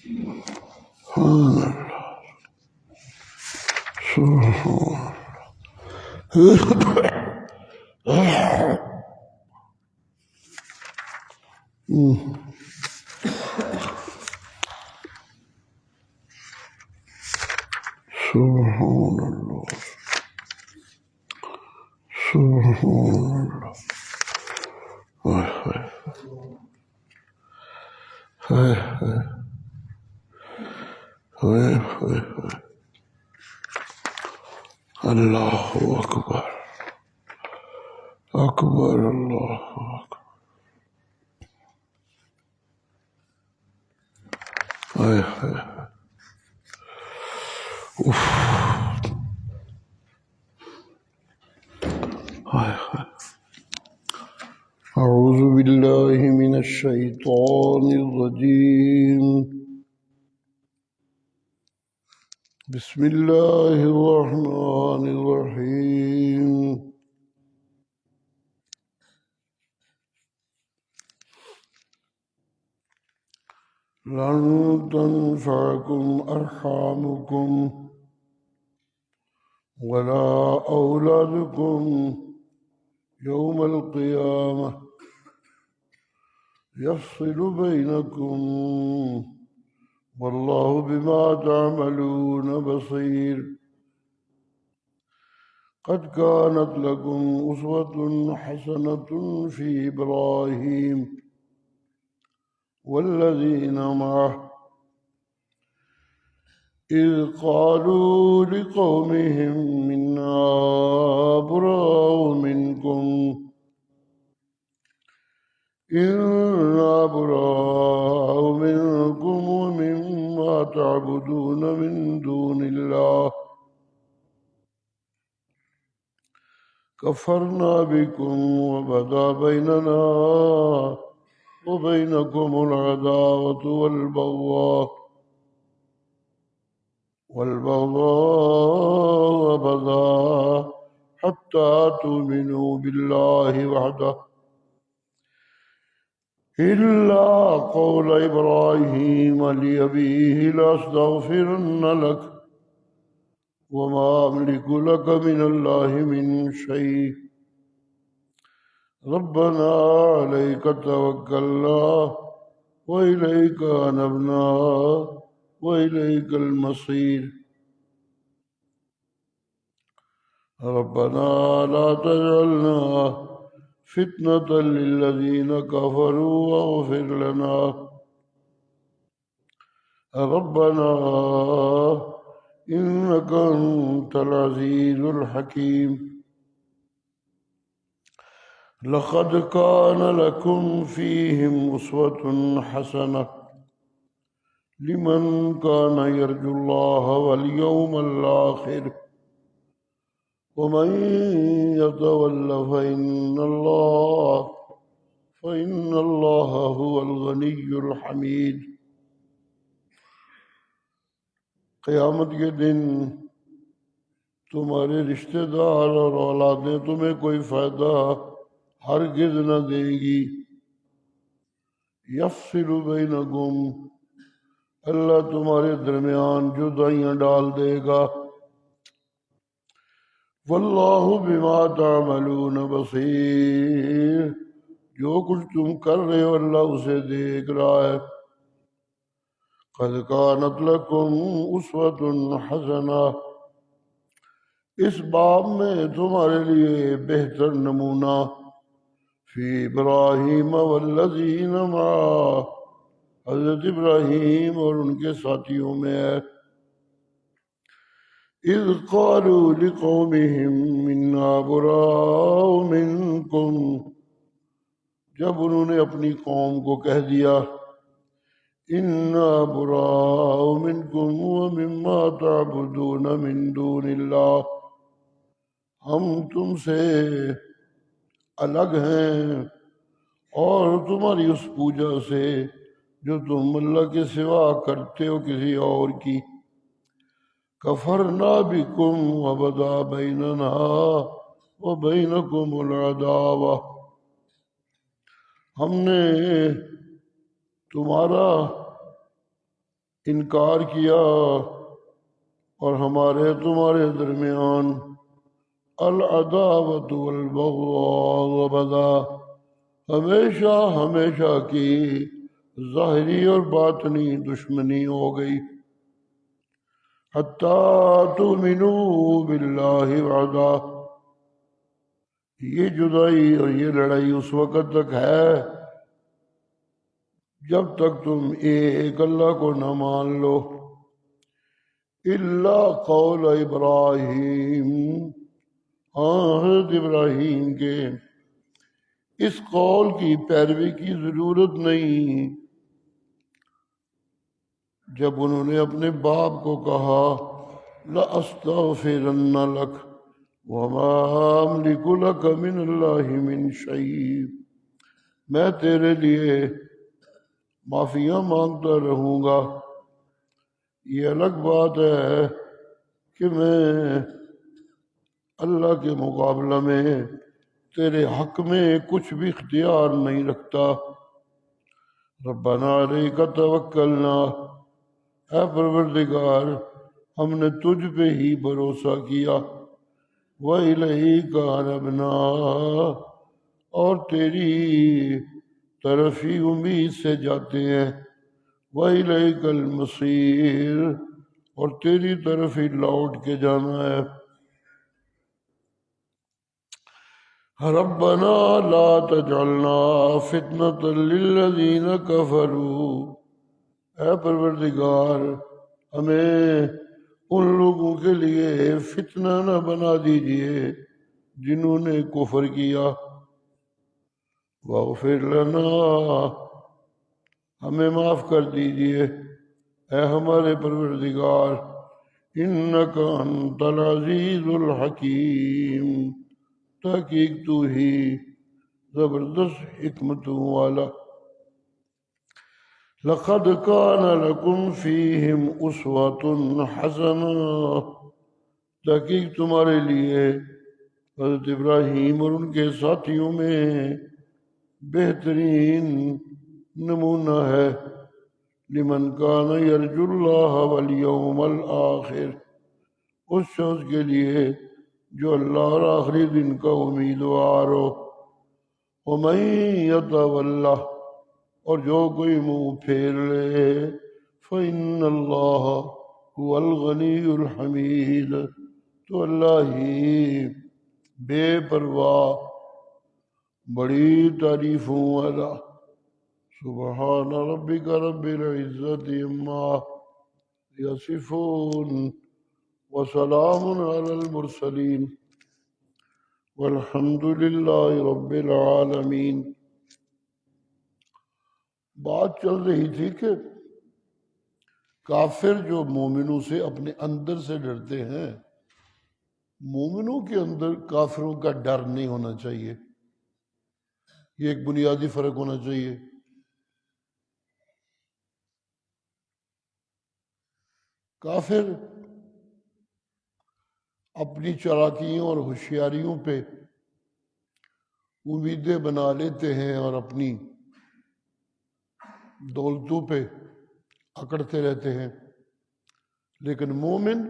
سبحان اللہ سبحان اللہ. اللہ اکبر اکبر اللہ اکبر. اعوذ باللہ من الشیطان الرجیم. بسم اللہ الرحمن الرحیم. لن تنفعكم أرحامكم ولا أولادكم يوم القيامة يفصل بينكم والله بما تعملون بصير. قد كانت لكم أسوة حسنة في إبراهيم والذين معه إذ قالوا لقومهم إنا براء منكم ومما تعبدون من دون الله كفرنا بكم وبدا بيننا وبينكم العداوة والبغضاء أبدا حتى تؤمنوا بالله وحده إلا قول إبراهيم لأبيه لأستغفرن لك وما أملك لك من الله من شيء ربنا عليك توكلنا وإليك أنبنا وإليك المصير. ربنا لا تجعلنا فتنة للذين كفروا واغفر لنا ربنا إنك أنت العزيز الحكيم. لقد كان لكم فيهم أسوة حسنة لمن كان يرجو الله واليوم الآخر ومن يتول فإن الله هو الغني الحميد. قیامت کے دن تمہارے رشتہ دار اور اولادیں تمہیں کوئی فائدہ ہرگز نہ دیں گی. یفصل بینکم اللہ تمہارے درمیان جدائیاں ڈال دے گا. واللہ بما تعملون بصیر جو کچھ تم کر رہے ہو اللہ اسے دیکھ رہا ہے. قد کانت لکم اسوۃ حسنہ اس باب میں تمہارے لیے بہتر نمونہ فی ابراہیم والذین معہ حضرت ابراہیم اور ان کے ساتھیوں میں ہے. اذ قالوا لقومهم انا براء منکم جب انہوں نے اپنی قوم کو کہہ دیا انا براء منکم ومما تعبدون من دون اللہ ہم تم سے الگ ہیں اور تمہاری اس پوجا سے جو تم اللہ کے سوا کرتے ہو کسی اور کی. کفرنا بکم وبدا بیننا وبینکم العداوہ ہم نے تمہارا انکار کیا اور ہمارے تمہارے درمیان العداوت والبغضاء بدا ہمیشہ ہمیشہ کی ظاہری اور باطنی دشمنی ہو گئی حتیٰ تؤمنوا باللہ وحدہ یہ جدائی اور یہ لڑائی اس وقت تک ہے جب تک تم ایک اللہ کو نہ مان لو الا قول ابراہیم حضرت ابراہیم کے اس قول کی پیروی کی ضرورت نہیں جب انہوں نے اپنے باپ کو کہا لَأَسْتَغْفِرَنَّ لَكَ وَمَا أَمْلِكُ لَكَ مِنَ اللَّهِ مِنْ شَيْءٍ میں تیرے لیے معافیاں مانگتا رہوں گا یہ الگ بات ہے کہ میں اللہ کے مقابلہ میں تیرے حق میں کچھ بھی اختیار نہیں رکھتا ربنا علیک توکلنا اے پروردگار ہم نے تجھ پہ ہی بھروسہ کیا وَإِلَيْكَ أَنَبْنَا اور تیری طرف ہی امید سے جاتے ہیں وَإِلَيْكَ الْمَصِيرُ اور تیری طرف ہی لوٹ کے جانا ہے ربنا لا تجعلنا فتنة للذین کفروا اے پروردگار ہمیں ان لوگوں کے لیے فتنہ نہ بنا دیجئے جنہوں نے کفر کیا واغفر لنا ہمیں معاف کر دیجئے اے ہمارے پروردگار انک انت العزیز الحکیم تحقیق تو ہی زبردست حکمتوں والا لقد کان لکم فیہم اسوۃ حسنہ تحقیق تمہارے لیے حضرت ابراہیم اور ان کے ساتھیوں میں بہترین نمونہ ہے لمن کان یرجو اللہ والیوم الآخر اس شخص کے لیے جو اللہ اور آخری دن کا امیدوار ہو ومن یتولی اور جو کوئی منہ پھیر لے فإن اللہ هو الغنی الحمید تو اللہ ہی بے پرواہ بڑی تعریفوں والا سبحان ربک رب العزت عما یصفون وسلام علی المرسلین والحمد للہ رب العالمین بات چل رہی تھی کہ کافر جو مومنوں سے اپنے اندر سے ڈرتے ہیں مومنوں کے اندر کافروں کا ڈر نہیں ہونا چاہیے یہ ایک بنیادی فرق ہونا چاہیے کافر اپنی چالاکیوں اور ہوشیاریوں پہ امیدیں بنا لیتے ہیں اور اپنی دولتوں پہ اکڑتے رہتے ہیں لیکن مومن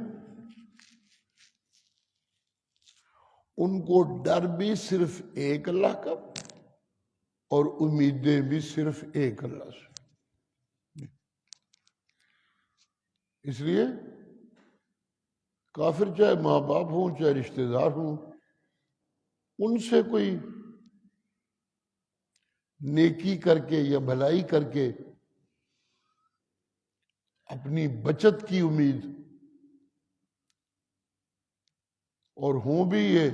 ان کو ڈر بھی صرف ایک اللہ کا اور امیدیں بھی صرف ایک اللہ سے اس لیے کافر چاہے ماں باپ ہوں چاہے رشتہ دار ہوں ان سے کوئی نیکی کر کے یا بھلائی کر کے اپنی بچت کی امید اور ہوں بھی یہ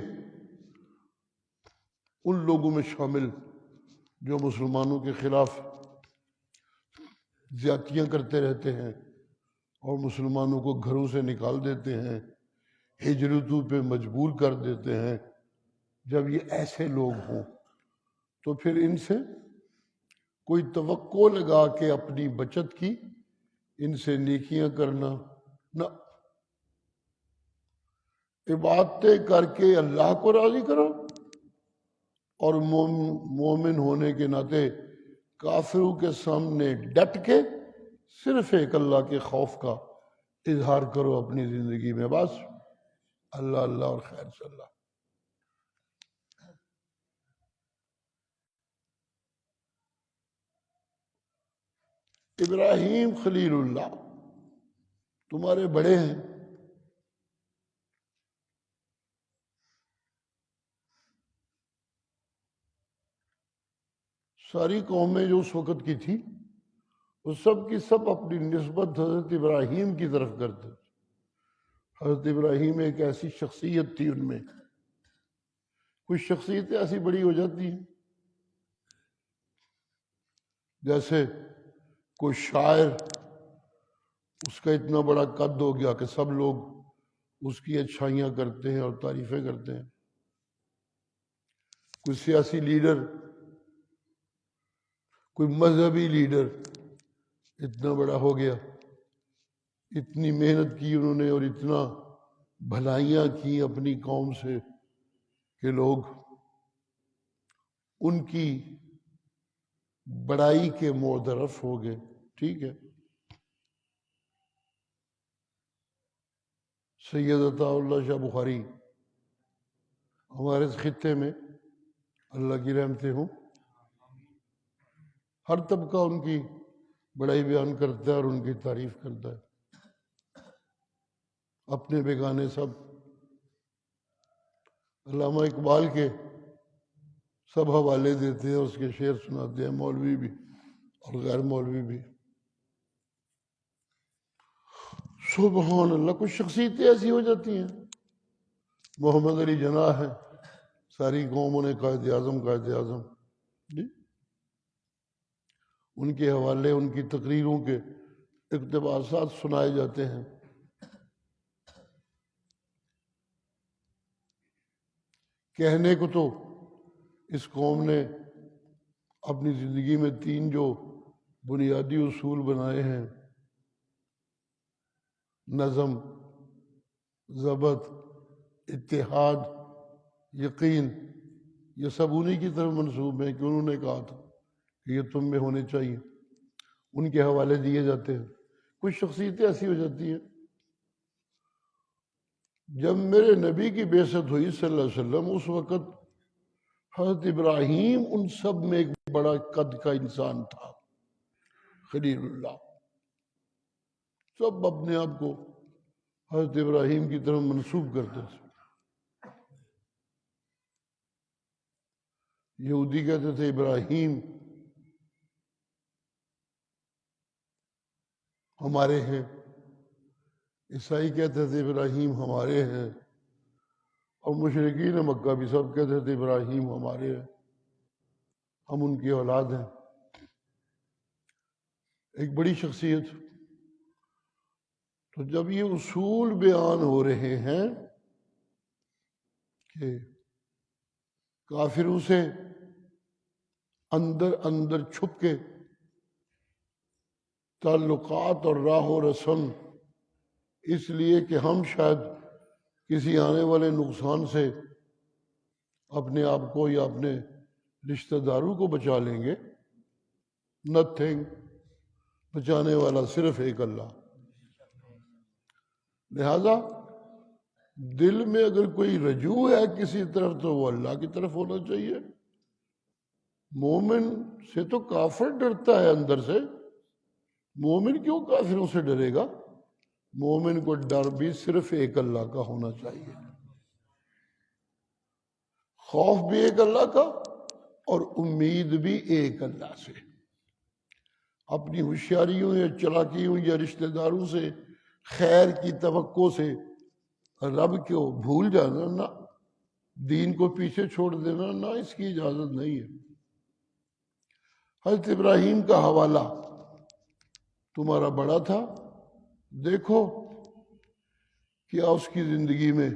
ان لوگوں میں شامل جو مسلمانوں کے خلاف زیادتیاں کرتے رہتے ہیں اور مسلمانوں کو گھروں سے نکال دیتے ہیں ہجرتوں پہ مجبور کر دیتے ہیں جب یہ ایسے لوگ ہوں تو پھر ان سے کوئی توقع لگا کے اپنی بچت کی ان سے نیکیاں کرنا نہ عبادتیں کر کے اللہ کو راضی کرو اور مومن ہونے کے ناطے کافروں کے سامنے ڈٹ کے صرف ایک اللہ کے خوف کا اظہار کرو اپنی زندگی میں، بس اللہ اللہ اور خیر صلی اللہ۔ ابراہیم خلیل اللہ تمہارے بڑے ہیں، ساری قومیں جو اس وقت کی تھی وہ سب کی سب اپنی نسبت حضرت ابراہیم کی طرف کرتے تھے۔ حضرت ابراہیم ایک ایسی شخصیت تھی، ان میں کچھ شخصیتیں ایسی بڑی ہو جاتی ہیں، جیسے کوئی شاعر، اس کا اتنا بڑا قد ہو گیا کہ سب لوگ اس کی اچھائیاں کرتے ہیں اور تعریفیں کرتے ہیں۔ کوئی سیاسی لیڈر، کوئی مذہبی لیڈر اتنا بڑا ہو گیا، اتنی محنت کی انہوں نے اور اتنا بھلائیاں کی اپنی قوم سے کہ لوگ ان کی بڑائی کے معترف ہو گئے۔ ٹھیک ہے، سید عطا اللہ شاہ بخاری ہمارے اس خطے میں، اللہ کی رحمتیں ہوں، ہر طبقہ ان کی بڑائی بیان کرتا ہے اور ان کی تعریف کرتا ہے، اپنے بیگانے سب۔ علامہ اقبال کے سب حوالے دیتے ہیں، اس کے شعر سناتے ہیں، مولوی بھی اور غیر مولوی بھی۔ سبحان اللہ، کچھ شخصیتیں ایسی ہو جاتی ہیں۔ محمد علی جناح ہے، ساری قوموں نے قائد اعظم قائد اعظم، جی، ان کے حوالے، ان کی تقریروں کے اقتباسات سنائے جاتے ہیں۔ کہنے کو تو اس قوم نے اپنی زندگی میں 3 جو بنیادی اصول بنائے ہیں، نظم، ضبط، اتحاد، یقین، یہ سب انہی کی طرف منسوب ہیں کہ انہوں نے کہا تھا کہ یہ تم میں ہونے چاہیے، ان کے حوالے دیے جاتے ہیں۔ کچھ شخصیتیں ایسی ہو جاتی ہیں۔ جب میرے نبی کی بعثت ہوئی صلی اللہ علیہ وسلم، اس وقت حضرت ابراہیم ان سب میں ایک بڑا قد کا انسان تھا، خلیل اللہ۔ سب اپنے آپ کو حضرت ابراہیم کی طرف منسوب کرتے تھے۔ یہودی کہتے تھے ابراہیم ہمارے ہیں، عیسائی کہتے تھے ابراہیم ہمارے ہیں، اور مشرکین مکہ بھی سب کہتے تھے ابراہیم ہمارے ہیں، ہم ان کی اولاد ہیں۔ ایک بڑی شخصیت۔ تو جب یہ اصول بیان ہو رہے ہیں کہ کافروں سے اندر اندر چھپ کے تعلقات اور راہ و رسم، اس لیے کہ ہم شاید کسی آنے والے نقصان سے اپنے آپ کو یا اپنے رشتہ داروں کو بچا لیں گے، نتھنگ، بچانے والا صرف ایک اللہ۔ لہذا دل میں اگر کوئی رجوع ہے کسی طرف تو وہ اللہ کی طرف ہونا چاہیے۔ مومن سے تو کافر ڈرتا ہے اندر سے، مومن کیوں کافروں سے ڈرے گا؟ مومن کو ڈر بھی صرف ایک اللہ کا ہونا چاہیے، خوف بھی ایک اللہ کا اور امید بھی ایک اللہ سے۔ اپنی ہوشیاریوں یا چلاکیوں یا رشتہ داروں سے خیر کی توقع سے رب کو بھول جانا، نہ دین کو پیچھے چھوڑ دینا، نہ، اس کی اجازت نہیں ہے۔ حضرت ابراہیم کا حوالہ تمہارا بڑا تھا، دیکھو کیا اس کی زندگی میں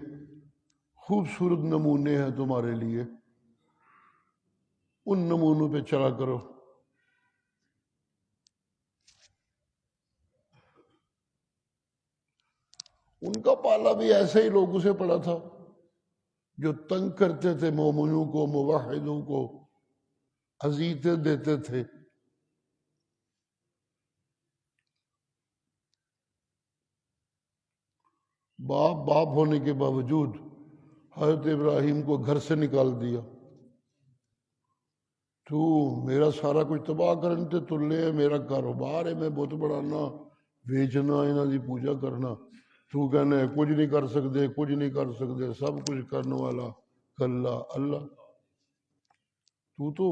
خوبصورت نمونے ہیں تمہارے لیے، ان نمونوں پہ چلا کرو۔ ان کا پالا بھی ایسے ہی لوگوں سے پڑا تھا جو تنگ کرتے تھے مومنوں کو، موحدوں کو اذیتیں دیتے تھے۔ باپ ہونے کے باوجود حضرت ابراہیم کو گھر سے نکال دیا. تو میرا سارا کچھ تباہ کرنے تے تلے ہے، میرا کاروبار ہے، میں بت بڑھانا، بیچنا، انہاں دی پوجا کرنا. تو کہنا ہے کچھ نہیں کر سکتے، کچھ نہیں کر سکتے، سب کچھ کرنے والا کلا اللہ. تو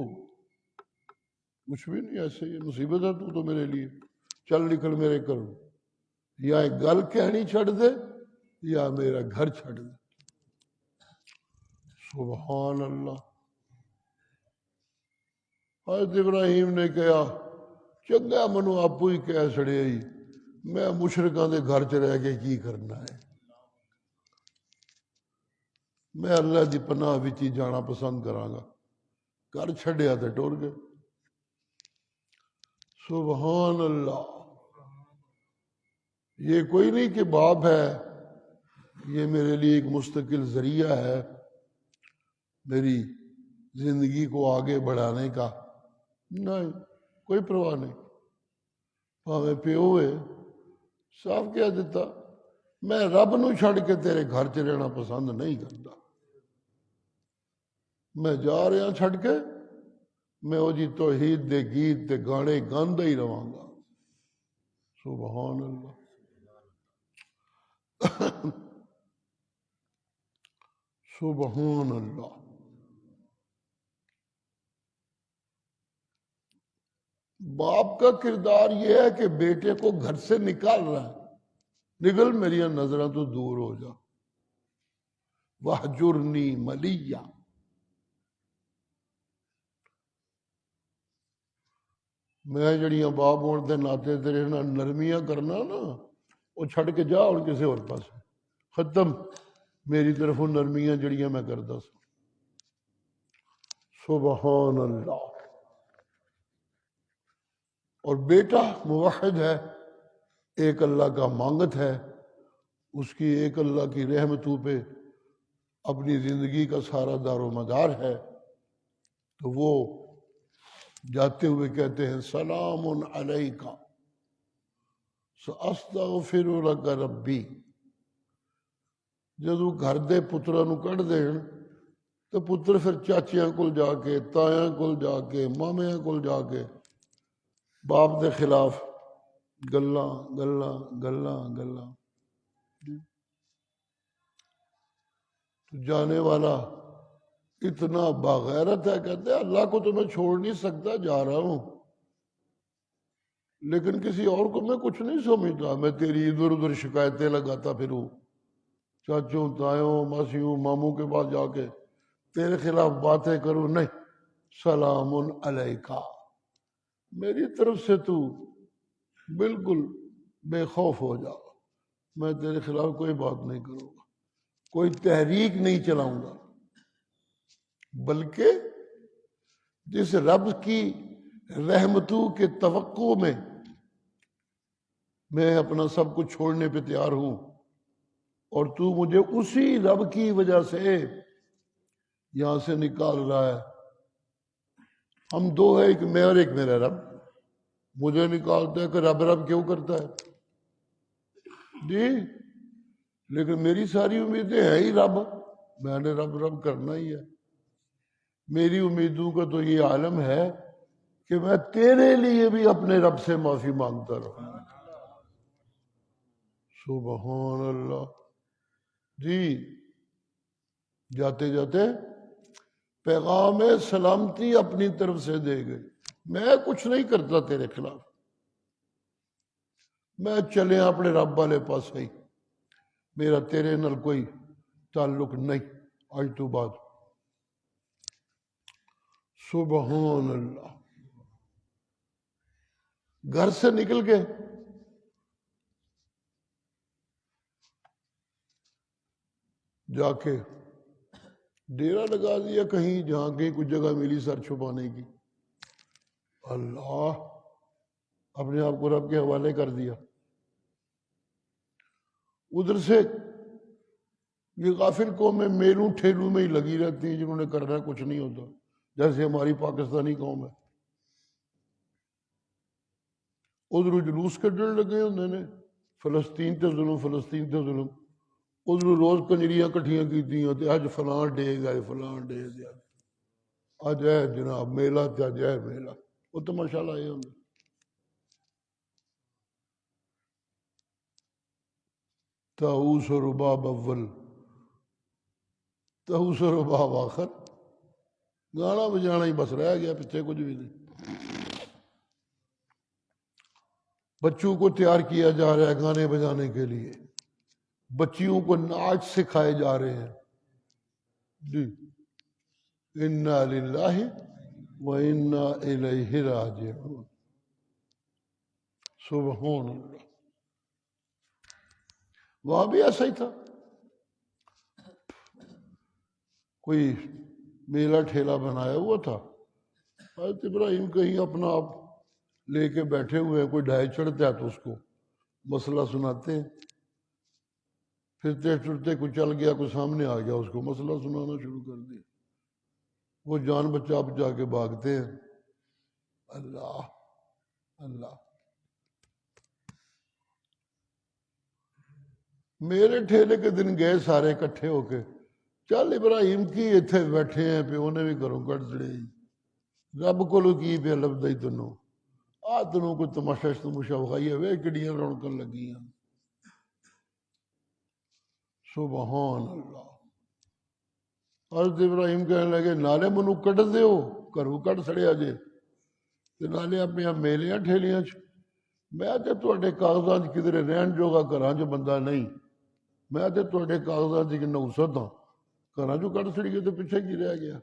کچھ بھی نہیں، ایسے یہ مصیبت ہے تو میرے لیے. چل نکل میرے گھر، یا گل کہنی چھڑ دے یا میرا گھر چھڑ دے. سبحان اللہ. حضرت ابراہیم نے کہا چنگا منو آپ ہی کہہ سڑے ہی، میں مشرکاں دے گھر چ رہ کے کی کرنا ہے، میں اللہ دی پناہ وچ ہی جانا پسند کراں گا. گھر چھڈیا تے ٹر گئے. سبحان اللہ. یہ کوئی نہیں کہ باپ ہے، یہ میرے لیے ایک مستقل ذریعہ ہے میری زندگی کو آگے بڑھانے کا. نہیں، کوئی پرواہ نہیں. پاویں پیو ہے، صاف کہہ دیتا میں رب نو چھڑ کے تیرے گھر چ رہنا پسند نہیں کرتا، میں جا رہا چھڑ کے، میں وہ جی توحید دے گیت دے گانے گاندہ ہی رہاں گا. سبحان اللہ. سبحان اللہ. باپ کا کردار یہ ہے کہ بیٹے کو گھر سے نکال رہا ہے، نکل میری نظریں تو دور ہو جا. وَحْجُرْنِي مَلِيًّا. میں جڑیاں باپ ہونے دے ناطے تیرے نال نرمیاں کرنا نا، وہ چھڑ کے جا اور کسی اور پاس ختم. میری طرف نرمیاں جڑیاں میں کردا سا. سبحان اللہ. اور بیٹا موحد ہے، ایک اللہ کا مانگت ہے، اس کی ایک اللہ کی رحمتوں پہ اپنی زندگی کا سارا دار و مدار ہے. تو وہ جاتے ہوئے کہتے ہیں سلام علیک ساستغفر لک ربی. جدو گھر دے پتراں نو کڈ دین تو پتر پھر چاچیاں کول جا کے، تایاں کول جا کے، مامیاں کول جا کے باپ دے خلاف گلاں گلاں گلاں گلاں. تو جانے والا اتنا باغیرت ہے، کہتے ہیں اللہ کو تو میں چھوڑ نہیں سکتا، جا رہا ہوں، لیکن کسی اور کو میں کچھ نہیں سمجھتا. میں تیری ادھر ادھر شکایتیں لگاتا پھروں، چاچوں تایوں ماسیوں ماموں کے پاس جا کے تیرے خلاف باتیں کروں. نہیں، سلام علیکہ، میری طرف سے تو بالکل بے خوف ہو جا، میں تیرے خلاف کوئی بات نہیں کروں گا، کوئی تحریک نہیں چلاؤں گا، بلکہ جس رب کی رحمتوں کے توقع میں اپنا سب کچھ چھوڑنے پہ تیار ہوں، اور تو مجھے اسی رب کی وجہ سے یہاں سے نکال رہا ہے. ہم دو ہیں، ایک میں اور ایک میرا رب. مجھے نکالتا ہے کہ رب رب کیوں کرتا ہے جی، لیکن میری ساری امیدیں ہیں ہی رب، میں نے رب رب کرنا ہی ہے. میری امیدوں کا تو یہ عالم ہے کہ میں تیرے لیے بھی اپنے رب سے معافی مانگتا رہوں. سبحان اللہ. جی، جاتے جاتے پیغام سلامتی اپنی طرف سے دے گئے. میں کچھ نہیں کرتا تیرے خلاف، میں چلے اپنے رب والے پاس ہی، میرا تیرے نال کوئی تعلق نہیں آج تو بعد. سبحان اللہ. گھر سے نکل کے جا کے ڈیرا لگا دیا کہیں، جہاں کہیں کچھ جگہ ملی سر چھپانے کی. اللہ، اپنے آپ کو رب کے حوالے کر دیا. ادھر سے یہ غافل قومیں میلوں ٹھیلوں میں ہی لگی رہتی ہیں، جنہوں نے کرنا کچھ نہیں ہوتا، جیسے ہماری پاکستانی قوم ہے. ادھر جلوس کڈن لگے ہوندے نے، فلسطین تے ظلم، فلسطین تے ظلم. ادھر روز کنجریاں کٹھیاں کیتیاں تے اج فلاں ڈے گئے فلاں ڈے دیا اج ہے جناب میلہ تے اج ہے میلہ وہ تماشا لائے ہوں طاؤس و رباب اول طاؤس و رباب آخر گانا بجانا ہی بس رہ گیا پیچھے کچھ بھی نہیں بچوں کو تیار کیا جا رہا ہے گانے بجانے کے لیے بچیوں کو ناچ سکھائے جا رہے ہیں جی انا للہ و انا الیہ راجعون سبحان اللہ وہاں بھی ایسا ہی تھا کوئی میلہ ٹھیلا بنایا ہوا تھا حضرت ابراہیم کہیں اپنا آپ لے کے بیٹھے ہوئے ہیں کوئی ڈھائی چڑھتا ہے تو اس کو مسئلہ سناتے ہیں پھرتے پھرتے کوئی چل گیا کوئی سامنے آ گیا اس کو مسئلہ سنانا شروع کر دیا وہ جان بچا بچا کے بھاگتے ہیں اللہ اللہ میرے ٹھیلے کے دن گئے سارے اکٹھے ہو کے چل ابراہیم کی اتنے بیٹھے ہیں پیو نے بھی گھروں کٹ چڑے رب کو کی پہ لبدا ہی تنوں آ تنوں کوئی تماشا تماشا وکھائی ہے کڑیاں رونقاں لگی ہیں سبحان اللہ حضرت ابراہیم کہنے لگے نالے منو کٹ دیو گھروں کٹ سڑیا جے تے نالے اپنی میلیاں ٹھیلیاں میں تے تواڈے کاغذات کدھر رہن جوگا گھراں چ بندہ نہیں میں تے تواڈے کاغذات کی نوست ہاں گھراں چوں کٹ سڑیے تے پیچھے کی رہ گیا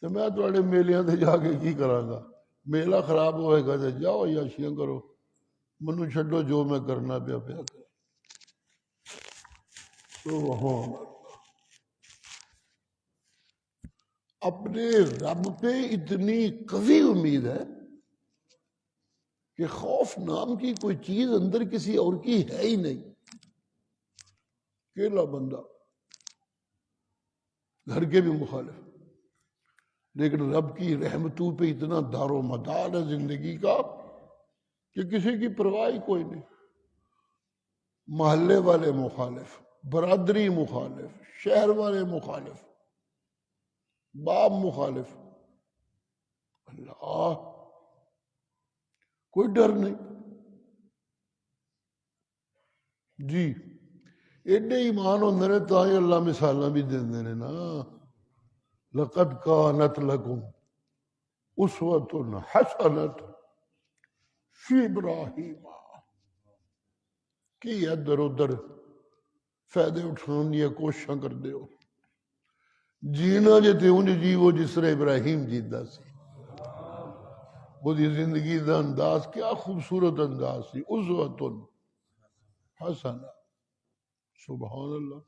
تے میں تواڈے میلیاں تے جا کے کی کراں گا میلہ خراب ہوئے گا تے جاؤ عیاشیاں کرو منو چھڈو جو میں کرنا پیا کرا سبحان اپنے رب پہ اتنی قوی امید ہے کہ خوف نام کی کوئی چیز اندر کسی اور کی ہے ہی نہیں اکیلا بندہ گھر کے بھی مخالف لیکن رب کی رحمتوں پہ اتنا دار و مدار ہے زندگی کا کہ کسی کی پرواہ کوئی نہیں محلے والے مخالف برادری مخالف شہر والے مخالف باپ مخالف اللہ کوئی ڈر نہیں جی ایڈے ایمان ہوندے نے تا ہی اللہ مثالاں بھی دیندے نے نا لقد کانت لکم اسوۃ حسنۃ فی ابراہیم کی ادھر ادھر فائدے اٹھان دیا کوششاں کر دیو جینا جے تے انج جیو جس طرح ابراہیم جیتا سی وہ دی زندگی دا انداز کیا خوبصورت انداز سی اسوۃ حسنہ سبحان اللہ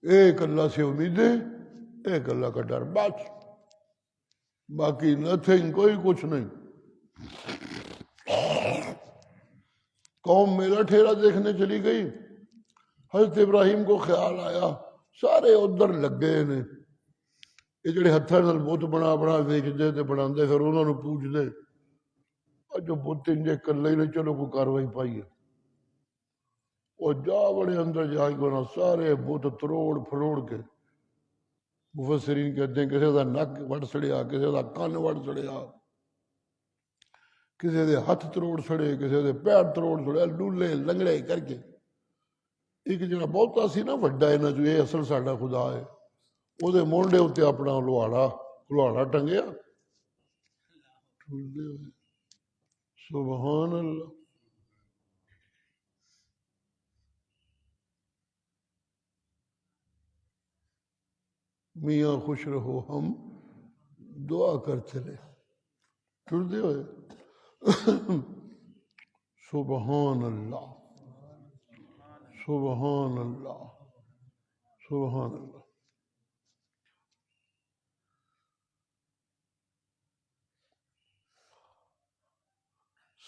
ایک اللہ سے امیدیں ایک اللہ کا ڈر بس باقی نتھنگ کوئی کچھ نہیں قوم میلہ ٹھیلا دیکھنے چلی گئی حضرت ابراہیم کو خیال آیا سارے ادھر لگے نے یہ جڑے ہتھاں نال بت بنا بنا ویچدے تے بناندے پھر انہاں نوں پوچھدے اور جو بت انجے کلے نے چلو کوئی کاروائی پائیے وہ جا بڑے اندر جا کے انہاں سارے بت تروڑ پھروڑ کے مفسرین کہتے ہیں کسی دا نک وڑ سڑیا کسی دا کن وڑ سڑیا کسی دے ہاتھ تروڑ سڑے کسی دے پیر تروڑ سڑے لولے لنگڑے کر کے ایک جڑا بہتا سی نا وڈا انہاں چوں یہ اصل ساڈا خدا ہے او دے مونڈے اتے اپنا لوہاڑا ٹنگیا سبحان اللہ میاں خوش رہو ہم دعا کرتے رہے ٹردے ہوئے سبحان اللہ سبحان اللہ سبحان اللہ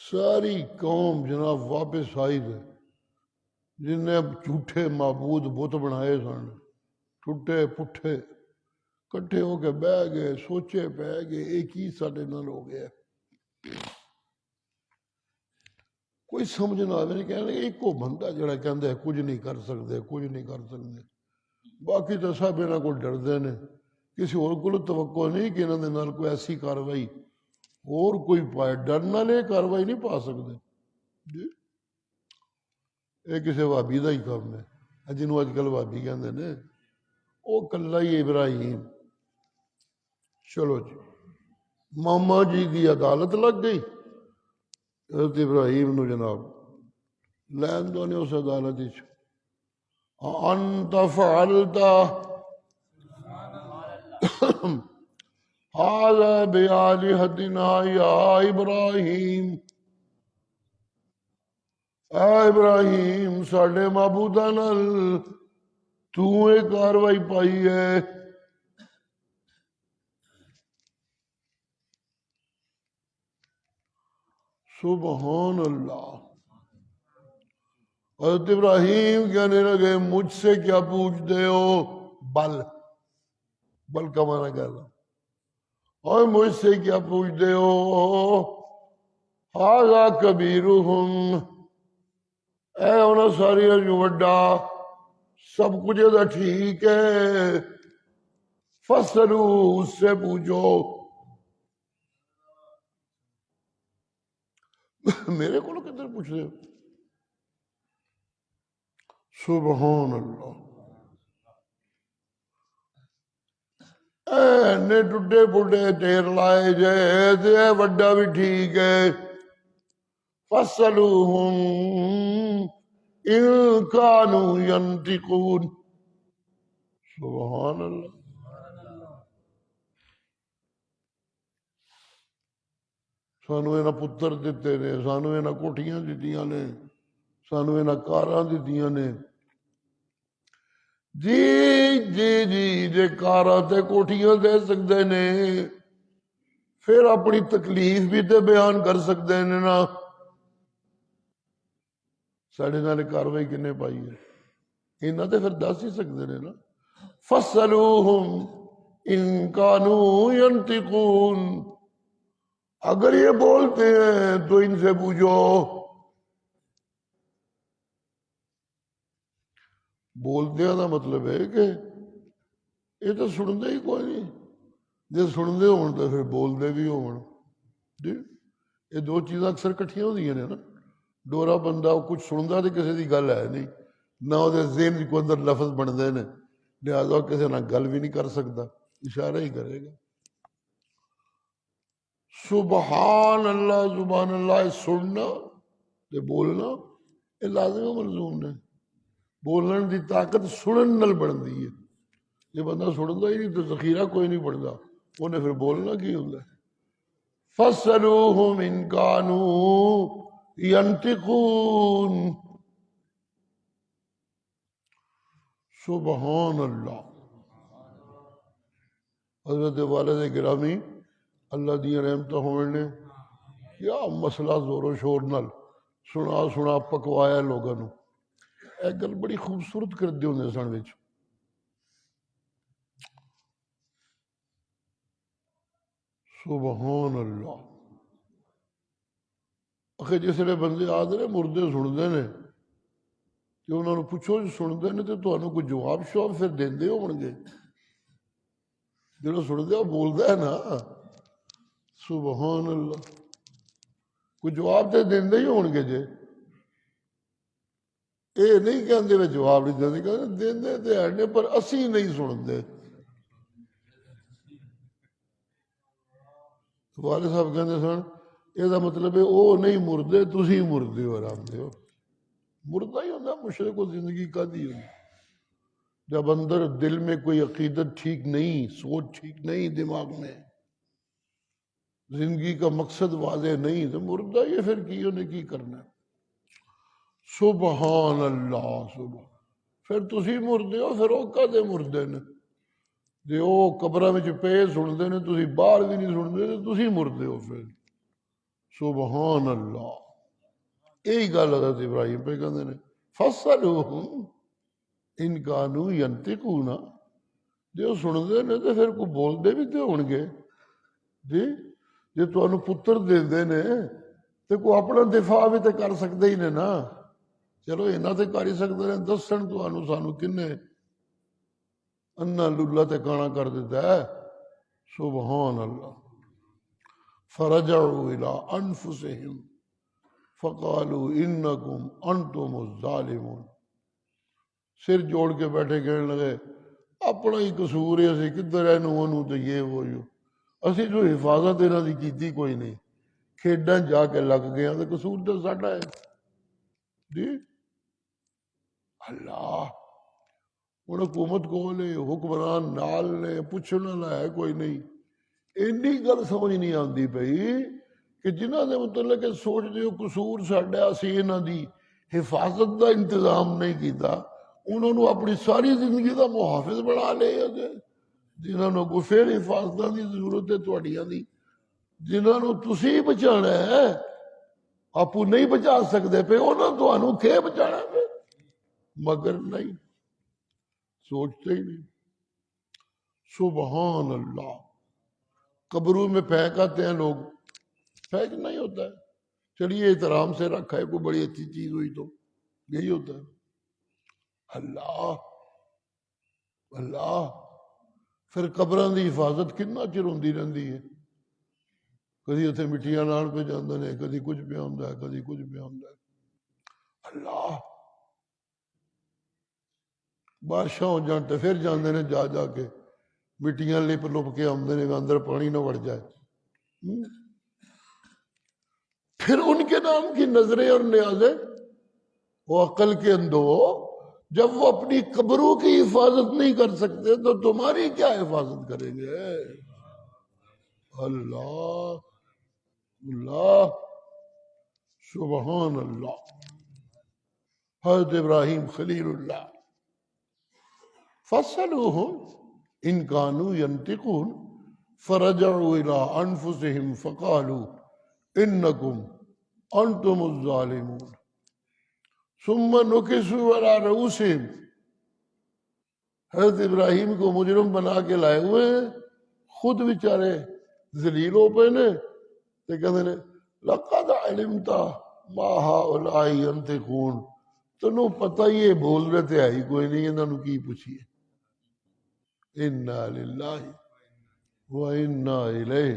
ساری قوم جناب واپس آئی ہے جن نے اب جھوٹے معبود بت بنائے سن ٹوٹے پٹھے کٹھے ہو کے بہ گئے سوچے پہ گئے ایک ہی سارے نال ہو گیا کوئی سمجھ نہ آئے، کہنے ایکو بندہ جڑا کہندا ہے کچھ نہیں کر سکتے، کچھ نہیں کر سکتے، باقی تو سب انہاں کو ڈردے نے، کسی اور کو توقع نہیں کہ انہاں دے نال کوئی ایسی کاروائی اور کوئی پائے، ڈر نال یہ کاروائی نہیں پا سکتے جی۔ یہ کسی بھابی دا ہی کام ہے جنہوں اج کل بھابی کہندے نے، وہ کلا ہی ابراہیم۔ چلو جی، ماما جی کی عدالت لگ گئی، حضرت ابراہیم نو جناب لین دو نے اس عدالت وچ، انت فعلت هذا بآلهتنا یا ابراہیم، اے ابراہیم ساڈے معبوداں نال تو یہ کاروائی پائی ہے۔ سبحان اللہ۔ حضرت ابراہیم کہنے لگے مجھ سے کیا پوچھتے ہو؟ بل کا معنی کہہ رہا، اور مجھ سے کیا پوچھتے ہو؟ ھذا کبیرہم، اے انہاں ساریاں جو وڈا، سب کچھ دا ٹھیک ہے، فسلو اس سے پوچھو، میرے کو کدھر پوچھ رہے ہو؟ سبحان اللہ۔ نے ٹوٹے پھوٹے ٹیر لائے جائے تے وڈا بھی ٹھیک ہے، فسلوہم ان کانوا ینطقون۔ سبحان اللہ۔ سانو انہاں پتر دیتے نے، سانو انہاں کوٹھیاں دیتیاں نے، سانو انہاں کاراں دیتیاں نے، جی جی جی جے کاراں تے کوٹھیاں دے سکدے نے پھر اپنی تکلیف بھی تے بیان کر سکدے نے نا۔ ساڑھے نال کاروائی کنے پائی ہے؟ انہاں تے پھر دس ہی سکدے نے نا۔ فَاسْأَلُوهُمْ إِن كَانُوا يَنْطِقُونَ، اگر یہ بولتے ہیں تو ان سے پوچھو۔ بولتے ہیں دا مطلب ہے کہ یہ تو سنتے ہی کوئی نہیں، جے سنتے ہون تو پھر بولتے بھی ہون جی۔ یہ دو چیزاں اکثر کٹھیاں ہوندیاں نے نا، ڈورا بندہ کچھ سندا تو کسی دی گل ہے نہیں، نہ وہ ذہن کو اندر لفظ بنتے ہیں، لہٰذا کسی نہ گل بھی نہیں کر سکتا، اشارہ ہی کرے گا۔ سبحان اللہ، سبحان اللہ۔ سننا تے بولنا یہ لازم و ملزوم نے۔ بولن دی طاقت سنن نال بندی ہے، یہ بندہ سنتا ہی نہیں تو ذخیرہ کوئی نہیں بنتا، انہیں پھر بولنا کی ہوتا ہے۔ فَاسْأَلُوهُمْ إِن كَانُوا يَنْطِقُونَ۔ سبحان اللہ۔ حضرت والد گرامی اللہ دیا رحمتہ ہونے کیا مسئلہ زور و شور نال سنا پکوایا لوگوں نو۔ ایک گل بڑی خوبصورت کر دی ہوندے سن وچ، سبحان اللہ۔ اکھے جس لئے بندے آدھے نے مردے سنتے نے کہ انہوں نے پوچھو جو سنتے نے تو انہوں کوئی جواب شواب پھر دیندے ہون گے، جنہوں سنتے ہو بولتا ہے نا، سبحان اللہ، کوئی جواب تے دیندے ہی ہون گے جے، اے نہیں کہندے میں جواب نہیں دیندے، کہندے دیندے تے ہنے پر اسی نہیں سنتے۔ والد صاحب کہندے سن یہ دا مطلب ہے او نہیں مردے تسی مردے ہو، آرام دے ہو، مردہ ہی ہوتا مشرک و زندگی کا دی ہوئی۔ جب اندر دل میں کوئی عقیدت ٹھیک نہیں، سوچ ٹھیک نہیں، دماغ میں زندگی کا مقصد واضح نہیں تو مردہ یہ پھر کی انہیں کی کرنا ہے۔ سبحان اللہ، سبحان۔ پھر تسی مردے ہو، پھر او کدے مردے نے جے او قبراں وچ پے سنتے نے تسی باہر بھی نہیں سنتے تو تسی مردے ہو پھر۔ سبحان اللہ۔ یہی گل حضرت ابراہیم پہ کہندے نے فَاسْأَلُوهُمْ إِن كَانُوا يَنْطِقُونَ، جے وہ سنتے نے تو پھر کوئی بولتے بھی تو ہون گے جی۔ جے تانوں پتر دیندے نے تے کوئی اپنا دفاع بھی تے کر سکتے ہی نے نا. چلو اینا تے کر ہی سکتے ہیں. دسن تانوں سانوں کنے انا لولا تے کانا کر دیتا ہے. سبحان اللہ. فرجعوا الى انفسهم فقالوا انکم انتم الظالمون. سر جوڑ کے بیٹھے کہنے لگے اپنا ہی قصور ہے، اسی کدھر ہے نو تو یہ وہ جو اسی جو حفاظت انہاں دی کیتی کوئی نہیں، کھیڈاں جا کے لگ گیا تو قصور تو ساڈا ہے. جی اللہ ہن حکومت کول ہے، حکمران نال نے، پوچھنے والا ہے کوئی نہیں. اینی گل سمجھ نہیں آندی پئی کہ جنہاں دے متعلق سوچ دیو قصور ساڈا، اسی انہاں دی حفاظت دا انتظام نہیں کیتا، انہوں نے اپنی ساری زندگی دا محافظ بنا لے. جنہوں نے کوئی پھر حفاظتاں دی ضرورت ہے تہاڈیاں دی، جنہوں نے تسی بچانا ہے، آپ نہیں بچا سکتے پہ انہوں تانوں کے بچانا پہ، مگر نہیں سوچتے ہی نہیں. سبحان اللہ. قبروں میں پھینک آتے ہیں لوگ، پھینک نہیں ہوتا ہے. چلیے احترام سے رکھا ہے، کوئی بڑی اچھی چیز ہوئی تو یہی ہوتا ہے. اللہ اللہ. پھر قبراں دی حفاظت کتنا چر ہوندی رہندی ہے. کدی اتنے مٹیاں لان پہ جاندے نے، کدی کچھ پہ آندا ہے، کدی کچھ پہ آندا ہے. اللہ. بادشاہ ہو جان تے پھر جاندے نے جا جا کے مٹیاں لپ لپ کے آندے نے اندر پانی نہ وڑ جائے. پھر ان کے نام کی نظریں اور نیازیں، وہ عقل کے اندھو، جب وہ اپنی قبروں کی حفاظت نہیں کر سکتے تو تمہاری کیا حفاظت کریں گے. اللہ اللہ. سبحان اللہ. حضرت ابراہیم خلیل اللہ. فَاسْأَلُوهُمْ إِنْ كَانُوا يَنْطِقُونَ فَرَجَعُوا إِلَىٰ أَنفُسِهِمْ فَقَالُوا إِنَّكُمْ أَنْتُمُ الظَّالِمُونَ ثُمَّ نُكِسُوا عَلَىٰ رُءُوسِهِمْ. حضرت ابراہیم کو مجرم بنا کے لائے ہوئے ہیں، خود بیچارے ذلیل ہو پے نے تے کہندے نے لَقَدْ عَلِمْتَ مَا هَٰؤُلَاءِ يَنْطِقُونَ. تنوں پتہ ہی ہے بول رہے تھے ہی کوئی نہیں، انہاں نوں کی پوچھیے. اِنَّا لِلَّهِ وَإِنَّا إِلَيْهِ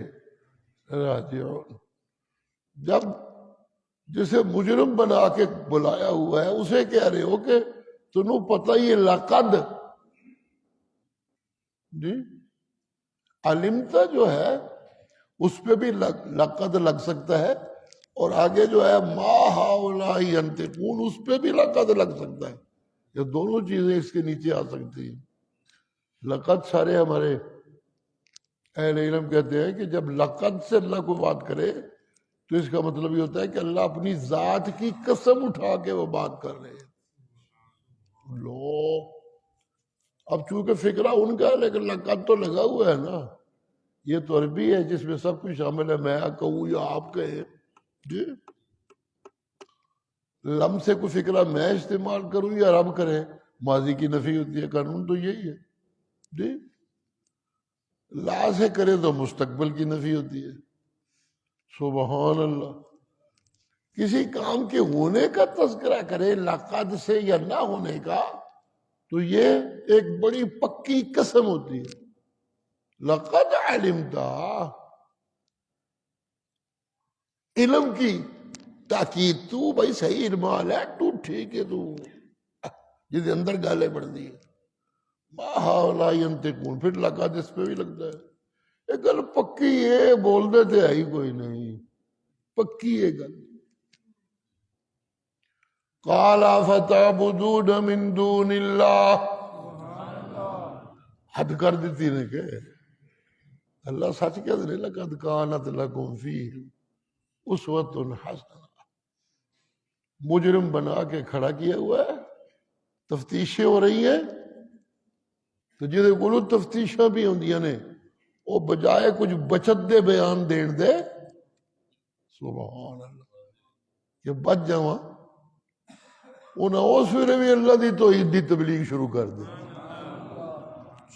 راجعون. جب جسے مجرم بنا کے بلایا ہوا ہے اسے کہہ رہے ہو کہ تنوں پتہ ہی ہے لقد. جی علمتا جو ہے اس پہ بھی لقد لگ سکتا ہے، اور آگے جو ہے ما ہؤلاء ینطقون اس پہ بھی لقد لگ سکتا ہے. یہ دونوں چیزیں اس کے نیچے آ سکتی ہیں. لقد سارے ہمارے اہل علم کہتے ہیں کہ جب لقد سے اللہ کو بات کرے تو اس کا مطلب یہ ہوتا ہے کہ اللہ اپنی ذات کی قسم اٹھا کے وہ بات کر رہے ہیں. لو اب چونکہ فکرہ ان کا ہے لیکن لقد تو لگا ہوا ہے نا. یہ تو عربی ہے جس میں سب کچھ شامل ہے، میں کہوں یا آپ کہیں. جی لم سے کوئی فکرہ میں استعمال کروں یا رب کرے، ماضی کی نفی ہوتی ہے، قانون تو یہی ہے. جی لا سے کرے تو مستقبل کی نفی ہوتی ہے. سبحان اللہ. کسی کام کے ہونے کا تذکرہ کرے لقد سے یا نہ ہونے کا تو یہ ایک بڑی پکی قسم ہوتی ہے. لقد علمتا، علم کی تاکید، تو بھائی صحیح علم والا ہے، تو ٹھیک ہے، تو جس اندر گالے بڑھ دی. ما ہؤلاء ینطقون، پھر لقد اس پہ بھی لگتا ہے. یہ گل پکی ہے، بول دیتے ہے ہی کوئی نہیں، پکی ہے گل. قال فتعبدون من دون اللہ. حد کر دیتی نے کہ اللہ سچ کہہ دے لقد کانت لکم فیہم اسوۃ حسنہ. مجرم بنا کے کھڑا کیا ہوا ہے، تفتیشیں ہو رہی ہیں، تو جہدے کولوں تفتیشاں بھی ہوندیاں نے وہ بجائے کچھ بچت دے بیان دین دے سبحان اللہ کہ بچ جاواں، انہاں اس ویلے بھی اللہ دی توحید دی تبلیغ شروع کر دی.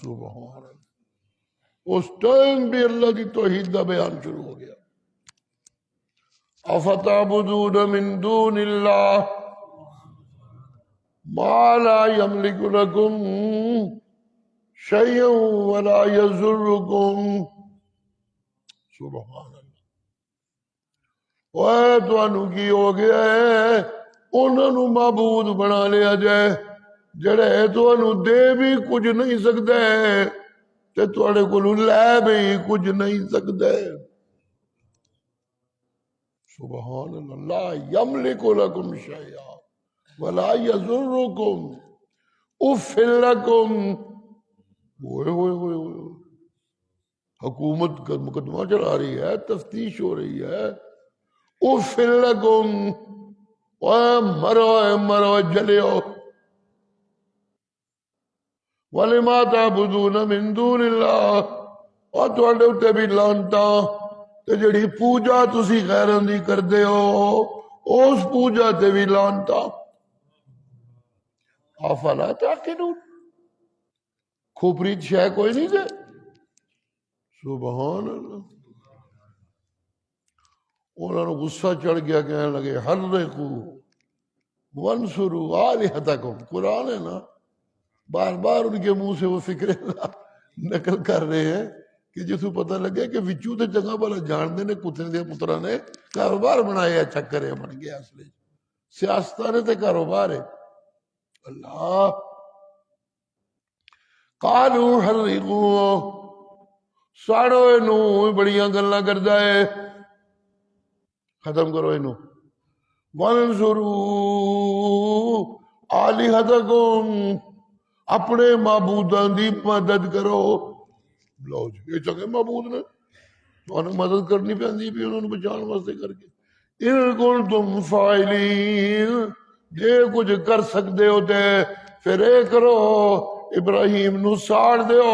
سبحان اللہ. اس ٹائم بھی اللہ دی توحید دا بیان شروع ہو گیا. افتعبدون من دون اللہ ما لا یملک لکم شیئا ولا یضرکم. سبحان اللہ. اوے تانوں کی ہو گیا ہے انہاں نوں معبود بنا لیا جائے جڑے تانوں دے بھی کچھ نہیں سکدے تے تواڈے کولوں لے بھی کچھ نہیں سکدے. سبحان اللہ. لا یملک لکم شیئا ولا یضرکم اف لکم. ہوئے ہوئے ہوئے ہوئے. حکومت کا مقدمہ چلا رہی ہے، تفتیش ہو رہی ہے. اف لکم مرو مرو جلیو. وَلِمَا تَعْبُدُونَ مِن دُونِ اللَّهِ. اور تواڈے اُتے بھی لعنتاں تے جڑی پوجا تسی غیراں دی کردے ہو اس پوجا تے بھی لعنتاں. افلا تعقلون. کھوپری شے کوئی نہیں دے. سبحان اللہ. انہوں نے غصہ چڑھ گیا، کہنے لگے حرقوا وانصروا آلہتکم. قرآن ہے نا، بار بار ان کے منہ سے وہ فکر نقل کر رہے ہیں کہ جسوں پتہ لگے کہ وچوں تے چنگا بھلا جانتے نے کتے دے پتراں نے کاروبار بنایا. چکر ہے بن گیا. اصل سیاستاں نے تے کاروبار ہے. اللہ. قالوا حرقوا. ساڑو اینو بڑیاں گلاں کردا ہے. ختم کرو اینو. وانصروا آلہتکم. اپنے معبوداں دی مدد کرو. لو جی یہ چنگے معبود نے، تمہیں مدد کرنی پیندی بھی انہوں نے بچان واسطے کر کے. ان کنتم فاعلین. جے کچھ کر سکتے ہو تے پھر اے کرو، ابراہیم نو ساڑ دیو،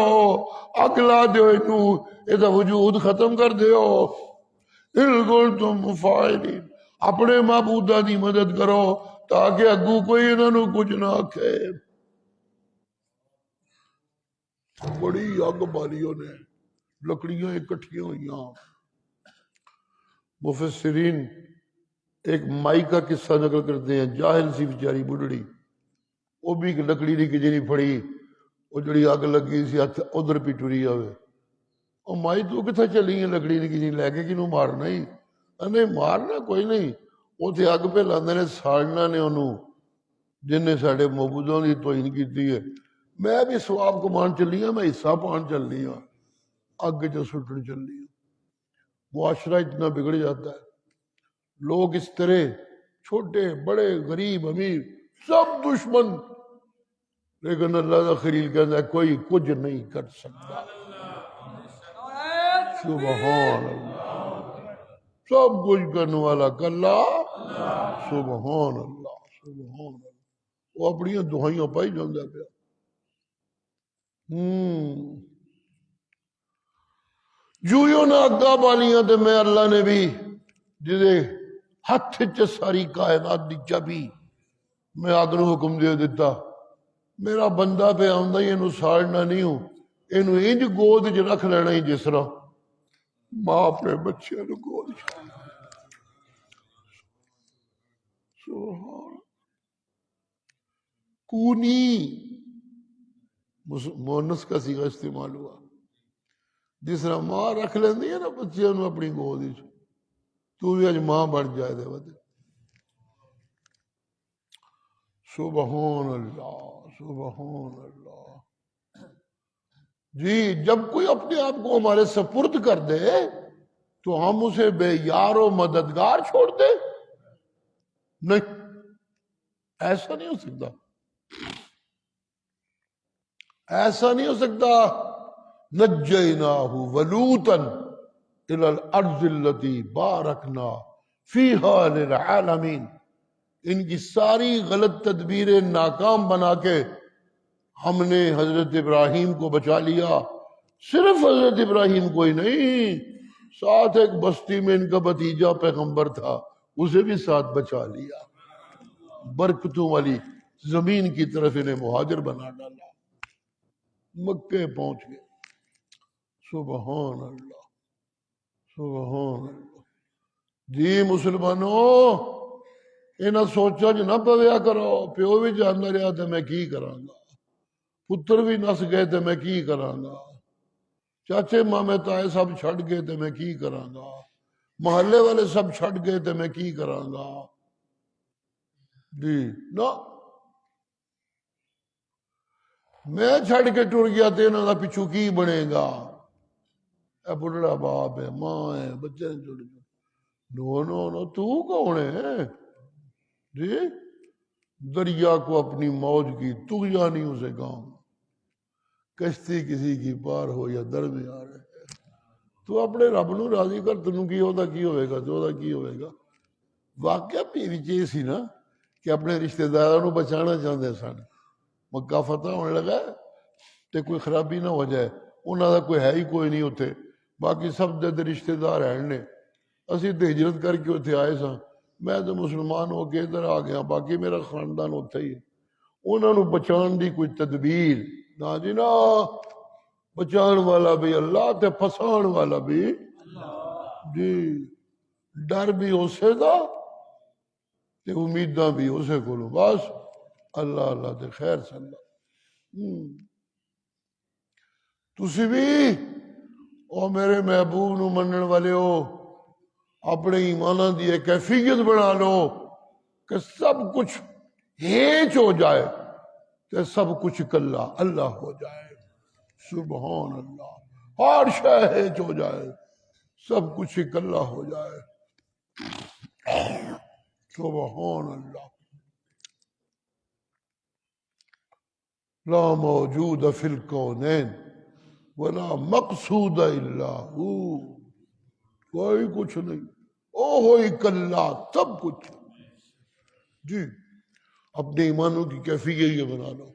اگ لا دیو، اینو اے دا وجود ختم کر دیو. ان کنتم فاعلین. اپنے معبوداں دی مدد کرو تاکہ اگوں کوئی انہوں نے کچھ نہ آکھے. بڑی اگ بالیوں نے، لکڑیاں اکٹھیاں ہوئیاں. مفسرین ایک مائی کا قصہ نقل کرتے ہیں. جاہل سی بیچاری بڈڑی، وہ بھی ایک لکڑی نہیں کجی پھڑی، وہ جڑی اگ لگی سی ہاتھ ادھر پی ٹری آوے. اور مائی تو کتھا چلی ہے لکڑی نہیں کجی لے کے، کنوں مارنا ہی؟ نہیں مارنا کوئی نہیں، وہ تے اگ پہ لاندے نے، ساڑنا نے انہوں جن نے ساڑے معبودوں کی توہین کیتی ہے. میں بھی ثواب کمان چلی ہوں، میں حصہ پان چلنی ہوں، اگ جو سٹن چلنی ہوں. معاشرہ اتنا بگڑ جاتا ہے. لوگ اس طرح چھوٹے بڑے غریب امیر سب دشمن، لیکن اللہ کا خلیل کہتا ہے کوئی کچھ نہیں کر سکتا. سبحان اللہ. سب کچھ کرنے والا کلا. سبحان اللہ. سبحان اللہ. وہ اپنی دہائیاں پائی جاندہ پیا. جویوں نہ اگا بالیاں تے میں اللہ نے بھی جدے ہاتھ چ ساری کائنات دی چابی میں اگ نو حکم دے دیتا. میرا بندہ پہ آندا ہی اینو ساڑنا نہیں ہوں، اینو انج گود چ رکھ لینا ہی جس طرح ماں اپنے بچے نو گود چ. سبحان. کونی مونس کا صیغہ استعمال ہوا. جس طرح ماں رکھ لیندی ہے نا بچیاں نو اپنی گود وچ، تو بھی اج ماں بن جائے دے ود. سبحان اللہ. سبحان اللہ. جی جب کوئی اپنے آپ کو ہمارے سپرد کر دے تو ہم اسے بے یار و مددگار چھوڑ دیں؟ نہیں، ایسا نہیں ہو سکتا. ایسا نہیں ہو سکتا. نجیناہ ولوطا الی الارض التي بارکنا فیہا للعالمین. ان کی ساری غلط تدبیریں ناکام بنا کے ہم نے حضرت ابراہیم کو بچا لیا. صرف حضرت ابراہیم کو ہی نہیں، ساتھ ایک بستی میں ان کا بھتیجا پیغمبر تھا، اسے بھی ساتھ بچا لیا. برکتوں والی زمین کی طرف انہیں مہاجر بنا ڈالا. مکے پہنچ گئے. سبحان اللہ. سبحان اللہ. جی مسلمانوں انہاں سوچاں چ نہ پویا کرو، پیو بھی جاندا رہا تے میں کی کراں گا، پتر بھی نس گئے تے میں کی کراں گا، چاچے مامے تائے سب چھڈ گئے تے میں کی کراں گا، محلے والے سب چھڈ گئے تے میں کی کراں گا۔ جی نہ میں چھڈ کے ٹر گیا تے انہاں دا پچھو کی بنے گا؟ اے بڑھڑا باپ ہے، ماں ہے، بچے نے چھوڑ کے۔ نو نو نو، تو کون ہے؟ جی دریا کو اپنی موج کی طغیانیوں سے کام، کشتی کسی کی پار ہو یا درمیان ہے، تو اپنے رب نو راضی کر، تینوں کی ہوتا کی ہوئے گا، تو کی ہوئے گا۔ واقعہ میری چیز سی نا کہ اپنے رشتہ داراں نو بچانا چاہتے سن، مکہ فتح ہونے لگا تے کوئی خرابی نہ ہو جائے، انہاں دا کوئی ہے ہی کوئی نہیں اتنے، باقی سب دے رشتہ دار ہیں نے، اسی تے ہجرت کر کے اتنے آئے سا، میں تو مسلمان ہو کے ادھر آ گیا، باقی میرا خاندان اتنے ہی ہے، انہاں نو بچان دی کوئی تدبیر نہ جی نہ، بچان والا بھی اللہ تے پھسان والا بھی جی، ڈر بھی اسے دا تے امیداں بھی اسے کولو، بس اللہ اللہ تے خیر سندا۔ تسی بھی او میرے محبوب نو منن والے ہو، اپنے ایماناں دی ایک کیفیت بنا لو کہ سب کچھ ہیچ ہو جائے تے سب کچھ کلا اللہ ہو جائے، سبحان اللہ، ہر شے ہیچ ہو جائے سب کچھ کلا ہو جائے، سبحان اللہ۔ لا موجود فی الکونین ولا مقصود الا ہو، کوئی کچھ نہیں، او ہوئی کلا سب کچھ۔ جی اپنے ایمانوں کی کیفیت یہ بنا لو۔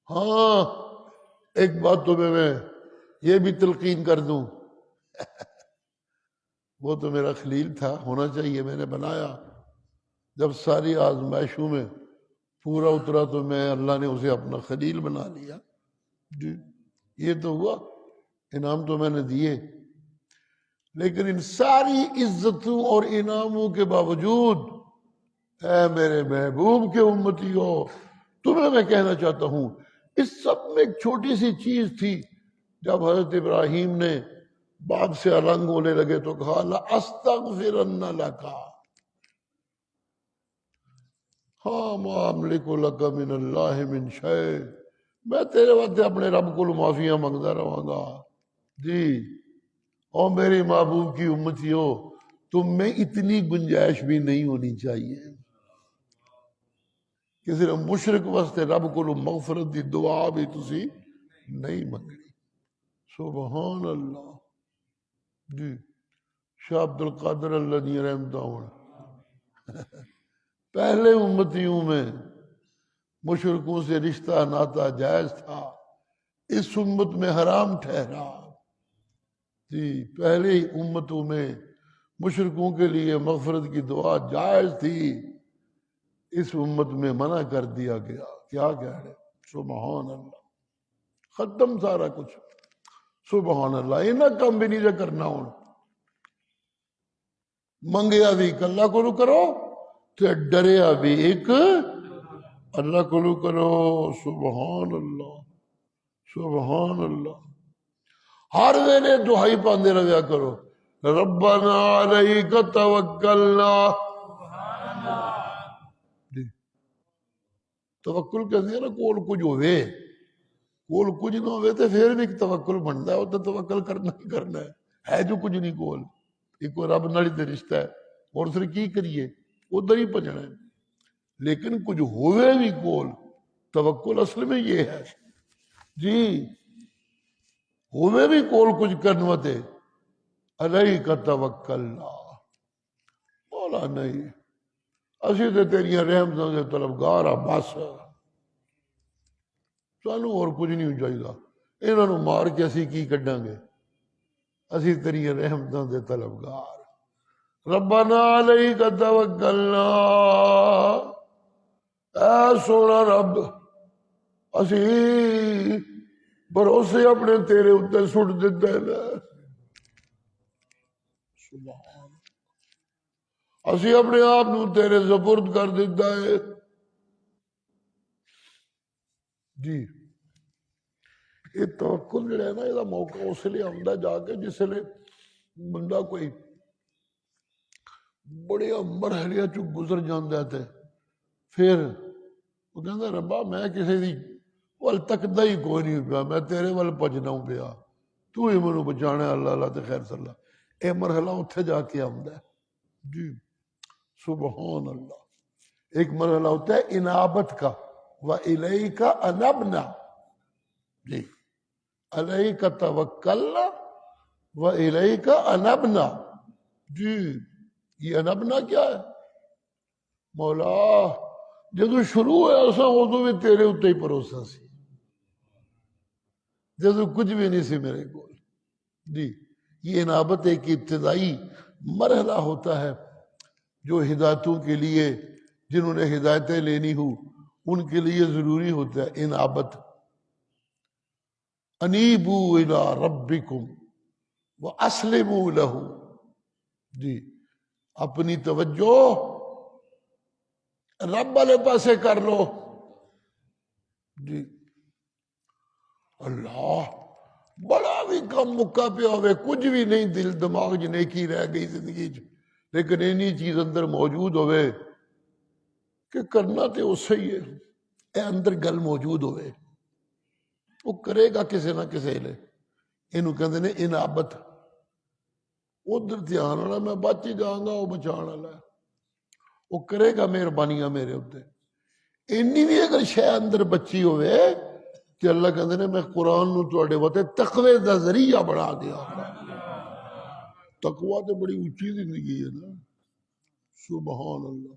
ہاں ایک بات تمہیں میں یہ بھی تلقین کر دوں، وہ تو میرا خلیل تھا، ہونا چاہیے، میں نے بنایا، جب ساری آزمائشوں میں پورا اترا تو میں اللہ نے اسے اپنا خلیل بنا لیا۔ جی یہ تو ہوا، انعام تو میں نے دیے، لیکن ان ساری عزتوں اور انعاموں کے باوجود اے میرے محبوب کے امتیوں، تمہیں میں کہنا چاہتا ہوں اس سب میں ایک چھوٹی سی چیز تھی، جب حضرت ابراہیم نے باغ سے النگ ہونے لگے تو کہا لَأَسْتَغْفِرَنَّ لَكَ، ہاں مَا أَمْلِكُ لَكَ مِنَ اللَّهِ مِنْ شَيْءٍ، میں تیرے وقت اپنے رب کو معافیاں مانگتا رہوں گا۔ جی اور میرے محبوب کی امتیوں، تم میں اتنی گنجائش بھی نہیں ہونی چاہیے کہ صرف مشرک واسطے رب کو مغفرت دی دعا بھی تسی نہیں منگنی۔ سبحان اللہ۔ جی شاہ عبد القادر اللہ دی رحمتہ ہوں، پہلے امتیوں میں مشرکوں سے رشتہ ناتا جائز تھا، اس امت میں حرام ٹھہرا۔ جی پہلے امتوں میں مشرکوں کے لیے مغفرت کی دعا جائز تھی، اس امت میں منع کر دیا گیا، کیا کہہ رہے، سبحان اللہ، ختم سارا کچھ، سبحان اللہ۔ انہاں کم بھی نہیں جا کرنا ہوں، منگیا بھی اللہ کو کرو تے ڈریا بھی ایک اللہ کو کرو، سبحان اللہ، سبحان اللہ۔ ہر ویلے دعائی پاندے رہیا کرو، ربنا علیک توکلنا۔ توکل کہتے ہیں نا کول کچھ ہوئے، کول کچھ نہ ہوئے تو پھر بھی توکل بنتا ہے، وہ تو توکل کرنا ہی کرنا ہے جو کچھ نہیں کول، ایک رب نال تے رشتہ ہے، اور پھر کی کریے ادھر ہی بجنا ہے، لیکن کچھ ہوئے بھی کول، توکل اصل میں یہ ہے جی، ہوئے بھی کول کچھ کرنوتے علیک توکلنا، مولا نہیں اسی تے تیریاں رحمتوں دے طلبگار آ، بس سانو اور کچھ نہیں چاہیے، انہاں نو مار کے اسی کی کڈاں گے، اسی تیریاں رحمتوں دے طلبگار۔ ربنا علیک توکلنا، اے سونا رب اسی بھروسے اپنے تیرے اتنے سٹ دیتے ہیں، سبحان اسی اپنے آپ نو تیرے سپرد کر دیتا ہے جی۔ یہ توکل جڑا ہے نا، یہ موقع اس لیے آتا جا کے جس لیے بندہ کوئی بڑے مرحلے چ گزر جاندہ تے پھر وہ کہندا ربا میں کسی دی ول تکدا ہی کوئی نہیں پیا، میں تیرے ول بھجنا ہوں پیا، تو ہی مینوں بچانا، اللہ اللہ تے خیر صلی اللہ۔ اے مرحلہ اتھے جا کے آندا ہے جی۔ سبحان اللہ۔ ایک مرحلہ ہوتا ہے انابت کا، وَإِلَيْكَ أَنَبْنَا، جی، عَلَيْكَ تَوَكَّلْنَا وَإِلَيْكَ أَنَبْنَا، جی۔ یہ انبنا کیا ہے؟ مولا جدو شروع ہوا سا ادو بھی تیرے اتنے ہی بھروسہ سی، جدو کچھ بھی نہیں سی میرے کو جی۔ یہ انابت ایک ابتدائی مرحلہ ہوتا ہے جو ہدایتوں کے لیے، جنہوں نے ہدایتیں لینی ہو ان کے لیے ضروری ہوتا ہے انابت۔ انیبوا الی ربکم واسلموا لہ، جی، اپنی توجہ رب والے پاسے کر لو جی۔ اللہ بڑا بھی کم مکہ پہ ہوئے، کچھ بھی نہیں، دل دماغ چ نیکی رہ گئی زندگی چ، لیکن اینی چیز اندر موجود ہوئے کہ کرنا تے اسے ہی ہے، اے اندر گل موجود ہوئے، وہ کرے گا کسے نہ کسے لے۔ اینو کہندے نے انابت۔ ادھر دھیان والا میں بچ ہی جاؤں گا، وہ بچان والا ہے، وہ کرے گا مہربانیاں میرے اتنے۔ اینی بھی اگر شے اندر بچی ہوئے کہ اللہ کہندے نے میں قرآن نو تواڈے واسطے تقوی دا ذریعہ بنا دیا۔ تقوی تے بڑی اونچی زندگی ہے نا، سبحان اللہ۔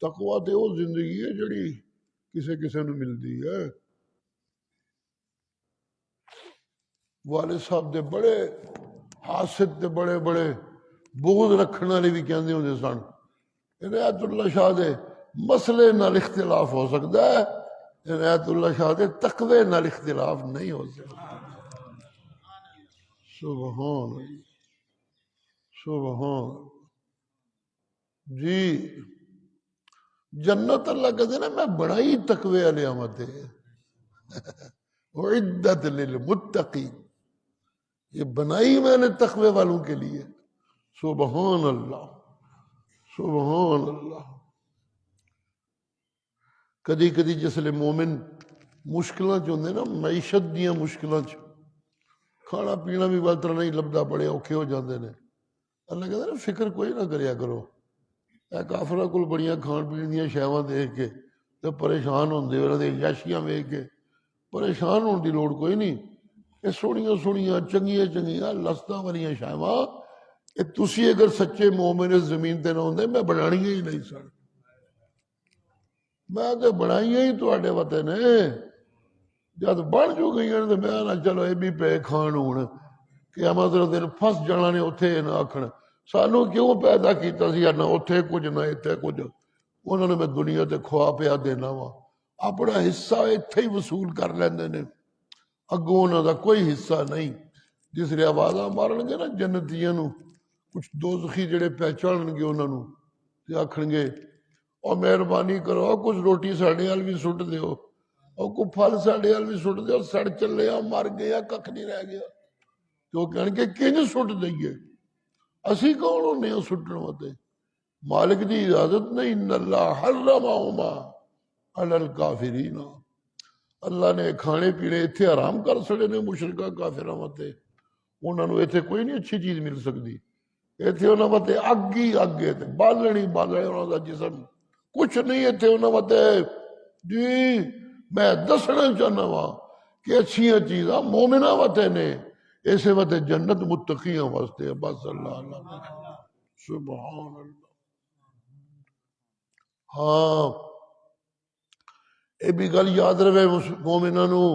تقوی تے وہ زندگی ہے جڑی کسے کسے نو ملدی ہے۔ والد صاحب دے بڑے حاسد تے بڑے بڑے بغض رکھنے والے بھی کہندے ہوندے سن، عنایت اللہ شاہ دے مسئلے نال اختلاف ہو سکتا ہے، عنایت اللہ شاہ دے تقوی نال اختلاف نہیں ہو سکتا۔ سبحان اللہ، سبحان جی۔ جنت اللہ کہتے نا میں بڑائی تقوی والے آمد ہے، اعدت للمتقین، یہ بنائی میں نے تقوی والوں کے لیے۔ سبحان اللہ، سبحان اللہ۔ کدی کدی جسلے مومن مشکلاں چ ہوندے نا، معیشت دیاں مشکلاں چ، کھانا پینا بھی ول طرح نہیں لبدا، بڑے اوکھے ہو جاندے نے، اللہ کہتے نا فکر کوئی نہ کریا کرو، اے کافراں کول بڑیاں کھان پین دیاں شیواں دیکھ کے تے پریشان ہوندے، انہاں دی عیاشیاں ویکھ کے پریشان ہونے دی لوڑ کوئی نہیں۔ یہ سوڑیاں سوڑیاں چنگیاں چنگیاں لستاں والیاں شیواں، یہ تسی اگر سچے مومن اس زمین تے نہ ہوندے میں بنانیاں ہی نہیں سن، میں تے بنائیاں ہی تواڈے واسطے نے۔ جد بن جو گئیاں تے میں نہ چلو یہ بھی پے کھان ہون، قیامت دے دن پھس جانا نے اتھے نہ آکھن سانو کیوں پیدا کیتا سی، نہ اتھے کچھ نہ اتھے کچھ، انہوں نے میں دنیا تے کھوا پیا دینا وا، اپنا حصہ اتھے ہی وصول کر لیندے نے، اگوں انہاں دا کوئی حصہ نہیں۔ جس لئے آوازاں مارن گے نا جنتیاں نو، کچھ دوزخی جڑے پہچانن گے انہاں نو تے آکھن گے اور مہربانی کرو کچھ روٹی ساڈے ال بھی سٹ دیو، اور کوئی پھل ساڈے ال بھی سٹ دیو، سڑ چلے آ مر گیا ککھ نہیں رہ گیا۔ تو کہن کے کنج سٹ دئیے، اسی کون ہونے ہیں سٹن واسطے؟ مالک دی اجازت نہیں، ان اللہ حرمہما علی الکافرین، اللہ نے کھانے پینے اتھے حرام کر سڑے نے مشرکہ کافراں واسطے، انہاں نو اتھے کوئی نہیں اچھی چیز مل سکتی، اتھے انہاں واسطے اگ ہی اگ ہے، بالن ہی بالن ہے انہاں دا جسم، کچھ نہیں اتھے انہاں واسطے۔ جی میں دسنا چاہنا وا کہ اچھیاں چیزاں مومناں واسطے نے، ایسے واسطے جنت متقیاں واسطے ہے، بس اللہ اللہ سبحان اللہ۔ ہاں یہ بھی گل یاد رہے مومناں نو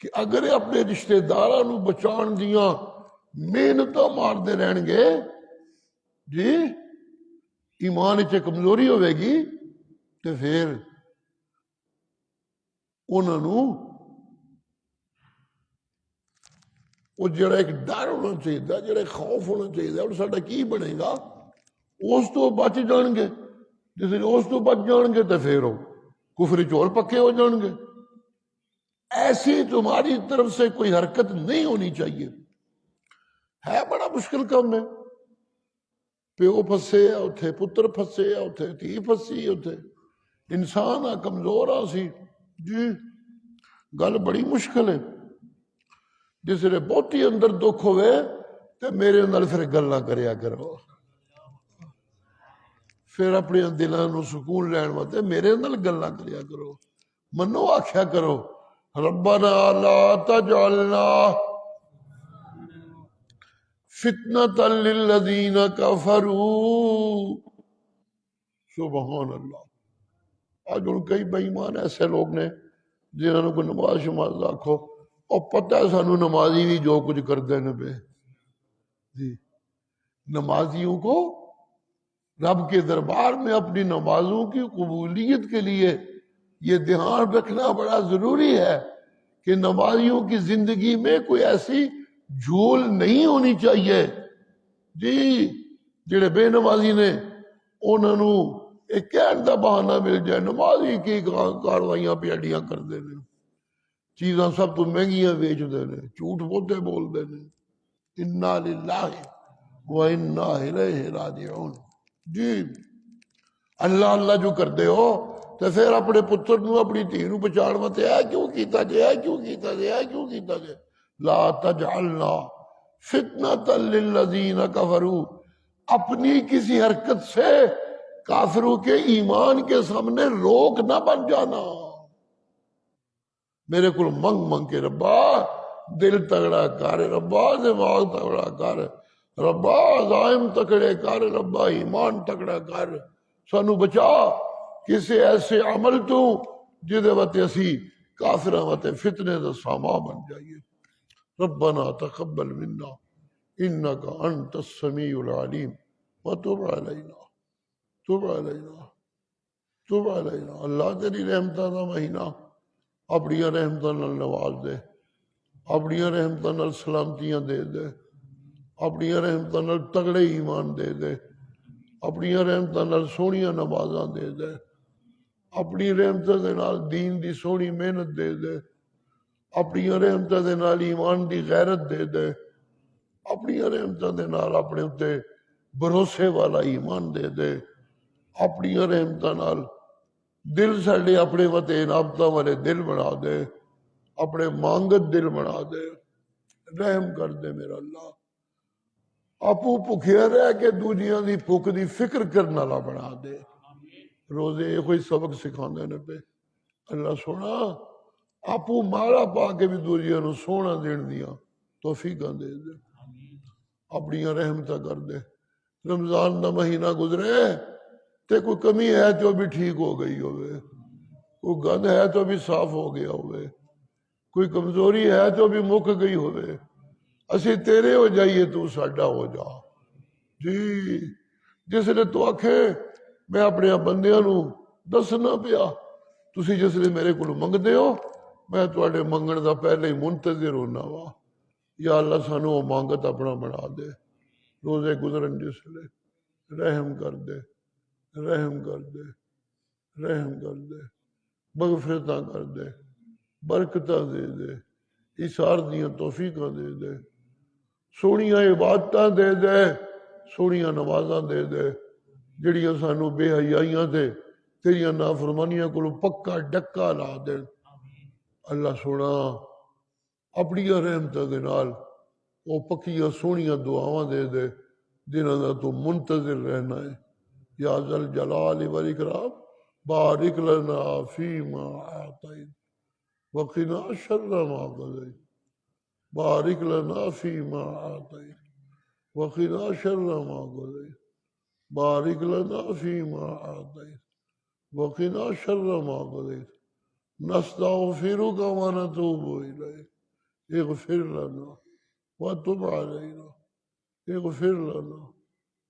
کہ اگر یہ اپنے رشتہ داراں نو بچان دیاں محنتاں ماردے رہن گے جی، ایمان وچ کمزوری ہوئے گی تو پھر انہاں نو وہ جڑا ایک ڈر ہونا چاہیے، جڑا خوف ہونا چاہیے، اور ساڈا کی بنے گا؟ اس تو بچ جان گے، جس اس تو بچ جان گے تو پھر وہ کفر چور پکے ہو جان گے۔ ایسی تمہاری طرف سے کوئی حرکت نہیں ہونی چاہیے۔ ہے بڑا مشکل کام ہے، پیو پھسے اتھے پتر پھسے اتھے تھی پھسی اتھے انسان کمزور آ سی جی، گل بڑی مشکل ہے۔ جس نے بہتی اندر دکھ ہوئے تو میرے اندر پھر گلاں کریا کرو، پھر اپنے دلوں نو سکون لین واسطے میرے اندر گلاں کریا کرو، منو آکھیا کرو ربنا لا تجعلنا فتنة للذین کفروا۔ سبحان اللہ۔ آج ان کئی بے ایمان ایسے لوگ نے جنہوں کو نماز شماز آکھو اور پتہ ہے سانو نمازی بھی جو کچھ کردے نے پہ جی، نمازیوں کو رب کے دربار میں اپنی نمازوں کی قبولیت کے لیے یہ دھیان رکھنا بڑا ضروری ہے کہ نمازیوں کی زندگی میں کوئی ایسی جھول نہیں ہونی چاہیے جی جڑے بے نمازی نے انہوں نے ایک کہن دا بہانہ مل جائے نمازی کی کاروائیاں پیڑیاں کر دے نے، چیزاں سب تو مہنگیاں بیچ دے نے، جھوٹ بولتے بول دے نے۔ انا للہ و انا الیہ راجعون جی، اللہ اللہ جو کر دے ہو تو پھر اپنے پتر نو اپنی دھی نو بچاؤ واسطے اے کیوں کیتا جے، اے کیوں کیتا جے، اے کیوں کیتا جے۔ لا تجعلنا فتنة للذین کفروا، اپنی کسی حرکت سے کافروں کے ایمان کے سامنے روک نہ بن جانا۔ میرے کو منگ منگ کے ربا دل تگڑا کر، ربا دماغ تگڑا کر، ربا عزائم تکڑے کر، ربا ایمان تکڑا کر، سانو بچا کسی ایسے عمل تو جدے وتے اسی کافراں وتے فتنے دا سامان بن جائیے۔ ربنا تقبل منا انک انت السمیع العلیم وتب علینا تب علینا تب علینا۔ اللہ تیری رحمتاں دا مہینہ اپنی رحمتاں نال نواز دے، اپنی رحمتاں نال سلامتیاں دے دے، اپنی رحمتاں نال تگڑے ایمان دے دے، اپنی رحمتاں نال سونیاں نمازاں دے دے، اپنی رحمتاں دے نال دین دی سونی محنت دے دے، اپنی رحمتاں دے نال ایمان دی غیرت دے دے، اپنی رحمتاں دے نال اپنے اتے بھروسے والا ایمان دے دے، اپنی رحمتاں نال دل ساڈے اپنے وتے انابتاں والے دل بنا دے، اپنے مانگت دل بنا دے، رحم کر دے میرا اللہ۔ آپو بھکھیا رہ کے دوجیاں دی بھوک دی فکر کرن والا بنا دے۔ روزے یہ کوئی سبق سکھاندے نے پہ اللہ سونا آپو مالا پا کے بھی دوجیاں نو سونا دین دیاں توفیقاں دے دے، اپنی رحمتاں کر دے۔ رمضان دا مہینہ گزرے تے کوئی کمی ہے تو بھی ٹھیک ہو گئی ہوئے، کوئی گند ہے تو بھی صاف ہو گیا ہوئے، کوئی کمزوری ہے تو بھی مک گئی ہوئے، اسی تیرے ہو جائیے تو ساڈا ہو جا جی۔ جس نے تو آکھے میں اپنے بندیاں نو دسنا پیا تسی جس نے میرے کو منگ دے ہو میں تواڈے منگن دا پہلے ہی منتظر ہونا وا، یا اللہ سانو وہ مانگت اپنا بنا دے۔ روزے گزرن جس لے رحم کر دے، رحم کر دے، رحم کر دے، مغفرتاں کر دے، برکتاں دے دے، ایثار دیاں توفیقاں دے دے، سونیاں عبادتاں دے دے، سونیاں نمازاں دے دے، جڑیاں سانو بے حیائیاں تے تیریاں نافرمانیاں کو پکا ڈکا لا دے۔ اللہ سونا اپنی رحمتاں دے نال وہ پکیاں سونیاں دعاواں دے دے جنہاں دا تو منتظر رہنا ہے۔ یا ذل جلال والاکرام بارک لنا فیما اعطیت وقنا شر ما قضیت، بارک لنا فیما اعطیت وقنا شر ما قضیت، بارک لنا فیما اعطیت وقنا شر ما قضیت، نستغفرک ونتوب الیک، اغفر لنا وتب علینا، اغفر لنا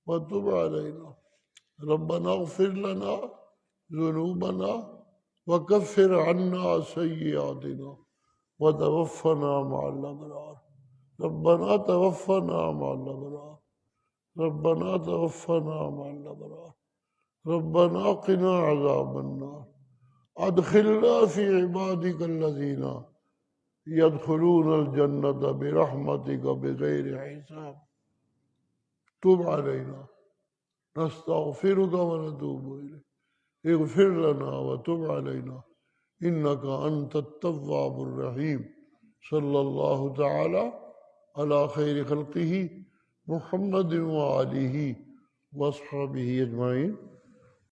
وتب علینا، ربنا اغفر لنا ذنوبنا وکفر عنا سیئاتنا وتوفنا مع الابرار، ربنا توفنا مع الابرار، ربنا توفنا مع الأبرار ربنا قنا عذاب النار ادخلنا في عبادك الذين يدخلون الجنة برحمتك بغير حساب تب علينا نستغفرك ونتوب إليك اغفر لنا وتب علينا إنك أنت التواب الرحيم صلى الله تعالى على خير خلقه محمد وآله وصحبه أجمعين